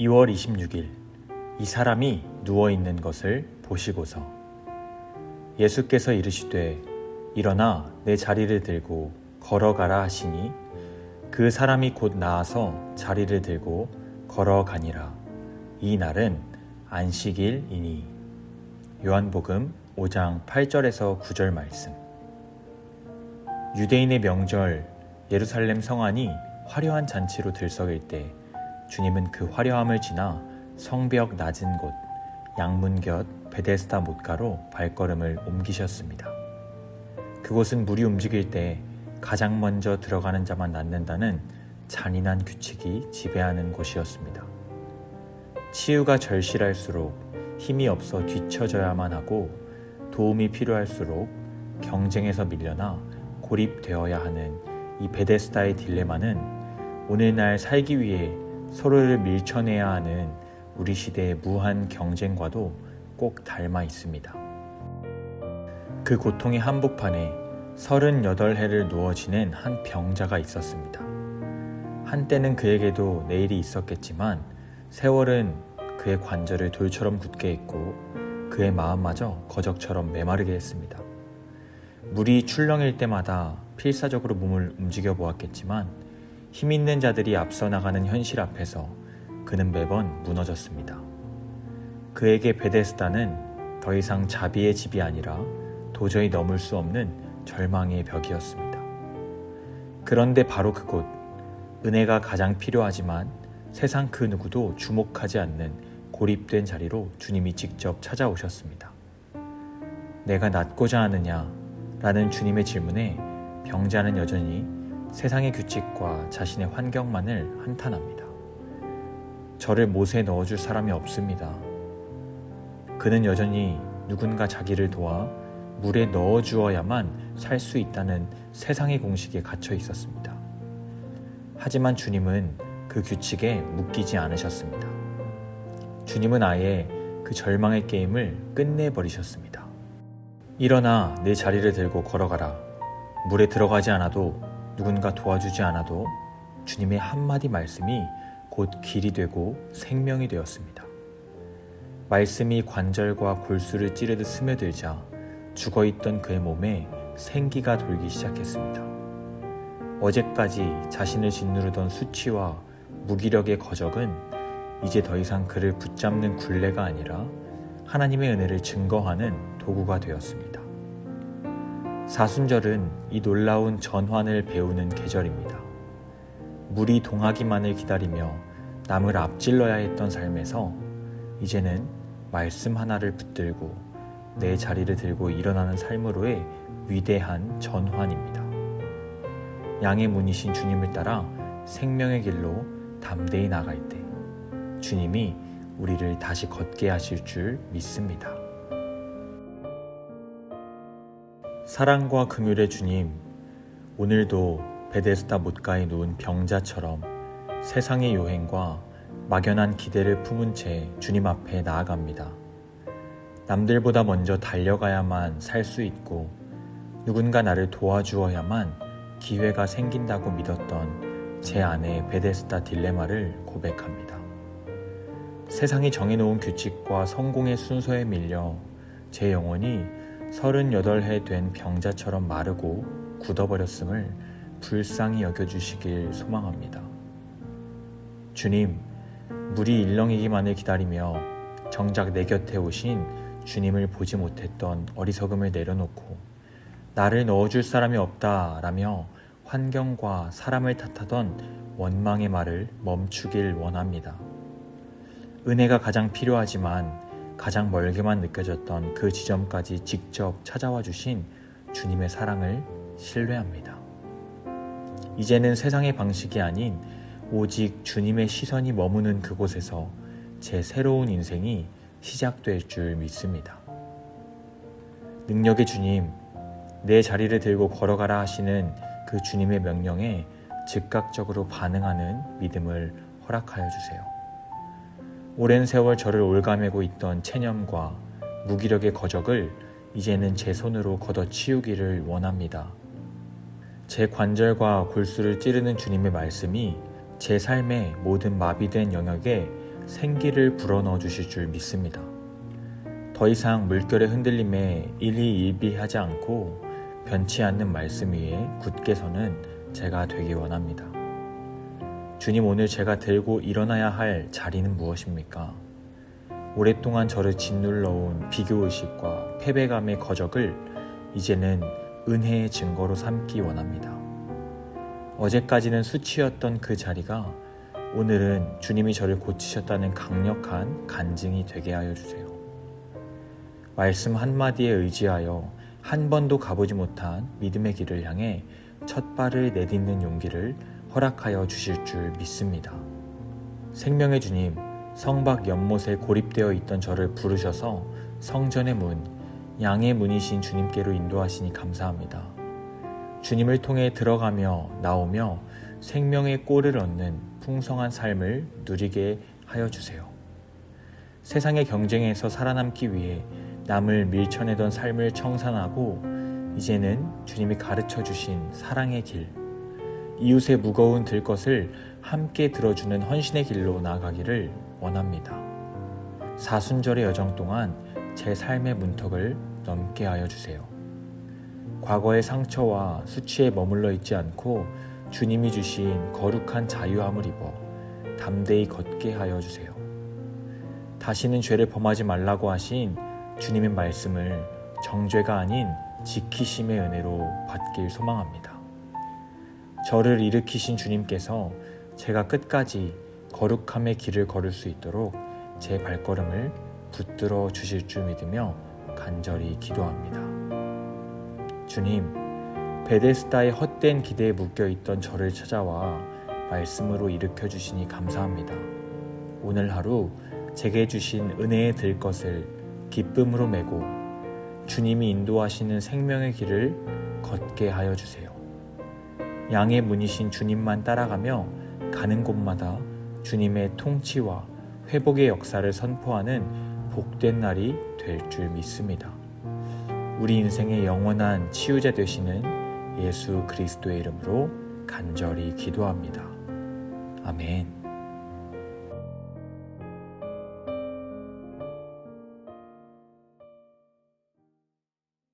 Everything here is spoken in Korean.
2월 26일 이 사람이 누워있는 것을 보시고서 예수께서 이르시되 일어나 내 자리를 들고 걸어가라 하시니 그 사람이 곧 나아서 자리를 들고 걸어가니라. 이 날은 안식일이니. 요한복음 5장 8절에서 9절 말씀. 유대인의 명절 예루살렘 성안이 화려한 잔치로 들썩일 때 주님은 그 화려함을 지나 성벽 낮은 곳 양문 곁 베데스다 못가로 발걸음을 옮기셨습니다. 그곳은 물이 움직일 때 가장 먼저 들어가는 자만 낫는다는 잔인한 규칙이 지배하는 곳이었습니다. 치유가 절실할수록 힘이 없어 뒤처져야만 하고 도움이 필요할수록 경쟁에서 밀려나 고립되어야 하는 이 베데스다의 딜레마는 오늘날 살기 위해 서로를 밀쳐내야 하는 우리 시대의 무한 경쟁과도 꼭 닮아 있습니다. 그 고통의 한복판에 38해를 누워 지낸 한 병자가 있었습니다. 한때는 그에게도 내일이 있었겠지만 세월은 그의 관절을 돌처럼 굳게 했고 그의 마음마저 거적처럼 메마르게 했습니다. 물이 출렁일 때마다 필사적으로 몸을 움직여 보았겠지만 힘있는 자들이 앞서 나가는 현실 앞에서 그는 매번 무너졌습니다. 그에게 베데스다는 더 이상 자비의 집이 아니라 도저히 넘을 수 없는 절망의 벽이었습니다. 그런데 바로 그곳, 은혜가 가장 필요하지만 세상 그 누구도 주목하지 않는 고립된 자리로 주님이 직접 찾아오셨습니다. 내가 낫고자 하느냐? 라는 주님의 질문에 병자는 여전히 세상의 규칙과 자신의 환경만을 한탄합니다. 저를 못에 넣어줄 사람이 없습니다. 그는 여전히 누군가 자기를 도와 물에 넣어주어야만 살 수 있다는 세상의 공식에 갇혀 있었습니다. 하지만 주님은 그 규칙에 묶이지 않으셨습니다. 주님은 아예 그 절망의 게임을 끝내버리셨습니다. 일어나 내 자리를 들고 걸어가라. 물에 들어가지 않아도 누군가 도와주지 않아도 주님의 한마디 말씀이 곧 길이 되고 생명이 되었습니다. 말씀이 관절과 골수를 찌르듯 스며들자 죽어있던 그의 몸에 생기가 돌기 시작했습니다. 어제까지 자신을 짓누르던 수치와 무기력의 거적은 이제 더 이상 그를 붙잡는 굴레가 아니라 하나님의 은혜를 증거하는 도구가 되었습니다. 사순절은 이 놀라운 전환을 배우는 계절입니다. 물이 동하기만을 기다리며 남을 앞질러야 했던 삶에서 이제는 말씀 하나를 붙들고 내 자리를 들고 일어나는 삶으로의 위대한 전환입니다. 양의 문이신 주님을 따라 생명의 길로 담대히 나갈 때 주님이 우리를 다시 걷게 하실 줄 믿습니다. 사랑과 긍휼의 주님, 오늘도 베데스다 못가에 누운 병자처럼 세상의 요행과 막연한 기대를 품은 채 주님 앞에 나아갑니다. 남들보다 먼저 달려가야만 살 수 있고 누군가 나를 도와주어야만 기회가 생긴다고 믿었던 제 안의 베데스다 딜레마를 고백합니다. 세상이 정해놓은 규칙과 성공의 순서에 밀려 제 영혼이 38해 된 병자처럼 마르고 굳어버렸음을 불쌍히 여겨주시길 소망합니다. 주님, 물이 일렁이기만을 기다리며 정작 내 곁에 오신 주님을 보지 못했던 어리석음을 내려놓고 나를 넣어줄 사람이 없다라며 환경과 사람을 탓하던 원망의 말을 멈추길 원합니다. 은혜가 가장 필요하지만 가장 멀게만 느껴졌던 그 지점까지 직접 찾아와 주신 주님의 사랑을 신뢰합니다. 이제는 세상의 방식이 아닌 오직 주님의 시선이 머무는 그곳에서 제 새로운 인생이 시작될 줄 믿습니다. 능력의 주님, 내 자리를 들고 걸어가라 하시는 그 주님의 명령에 즉각적으로 반응하는 믿음을 허락하여 주세요. 오랜 세월 저를 올가매고 있던 체념과 무기력의 거적을 이제는 제 손으로 걷어치우기를 원합니다. 제 관절과 골수를 찌르는 주님의 말씀이 제 삶의 모든 마비된 영역에 생기를 불어넣어 주실 줄 믿습니다. 더 이상 물결의 흔들림에 일희일비하지 않고 변치 않는 말씀 위에 굳게 서는 제가 되기 원합니다. 주님, 오늘 제가 들고 일어나야 할 자리는 무엇입니까? 오랫동안 저를 짓눌러온 비교의식과 패배감의 거적을 이제는 은혜의 증거로 삼기 원합니다. 어제까지는 수치였던 그 자리가 오늘은 주님이 저를 고치셨다는 강력한 간증이 되게 하여 주세요. 말씀 한마디에 의지하여 한 번도 가보지 못한 믿음의 길을 향해 첫 발을 내딛는 용기를 허락하여 주실 줄 믿습니다. 생명의 주님, 성박 연못에 고립되어 있던 저를 부르셔서 성전의 문, 양의 문이신 주님께로 인도하시니 감사합니다. 주님을 통해 들어가며 나오며 생명의 꼴을 얻는 풍성한 삶을 누리게 하여 주세요. 세상의 경쟁에서 살아남기 위해 남을 밀쳐내던 삶을 청산하고 이제는 주님이 가르쳐 주신 사랑의 길, 이웃의 무거운 들것을 함께 들어주는 헌신의 길로 나아가기를 원합니다. 사순절의 여정 동안 제 삶의 문턱을 넘게 하여 주세요. 과거의 상처와 수치에 머물러 있지 않고 주님이 주신 거룩한 자유함을 입어 담대히 걷게 하여 주세요. 다시는 죄를 범하지 말라고 하신 주님의 말씀을 정죄가 아닌 지키심의 은혜로 받길 소망합니다. 저를 일으키신 주님께서 제가 끝까지 거룩함의 길을 걸을 수 있도록 제 발걸음을 붙들어 주실 줄 믿으며 간절히 기도합니다. 주님, 베데스다의 헛된 기대에 묶여있던 저를 찾아와 말씀으로 일으켜 주시니 감사합니다. 오늘 하루 제게 주신 은혜에 들 것을 기쁨으로 메고 주님이 인도하시는 생명의 길을 걷게 하여 주세요. 양의 문이신 주님만 따라가며 가는 곳마다 주님의 통치와 회복의 역사를 선포하는 복된 날이 될 줄 믿습니다. 우리 인생의 영원한 치유자 되시는 예수 그리스도의 이름으로 간절히 기도합니다. 아멘.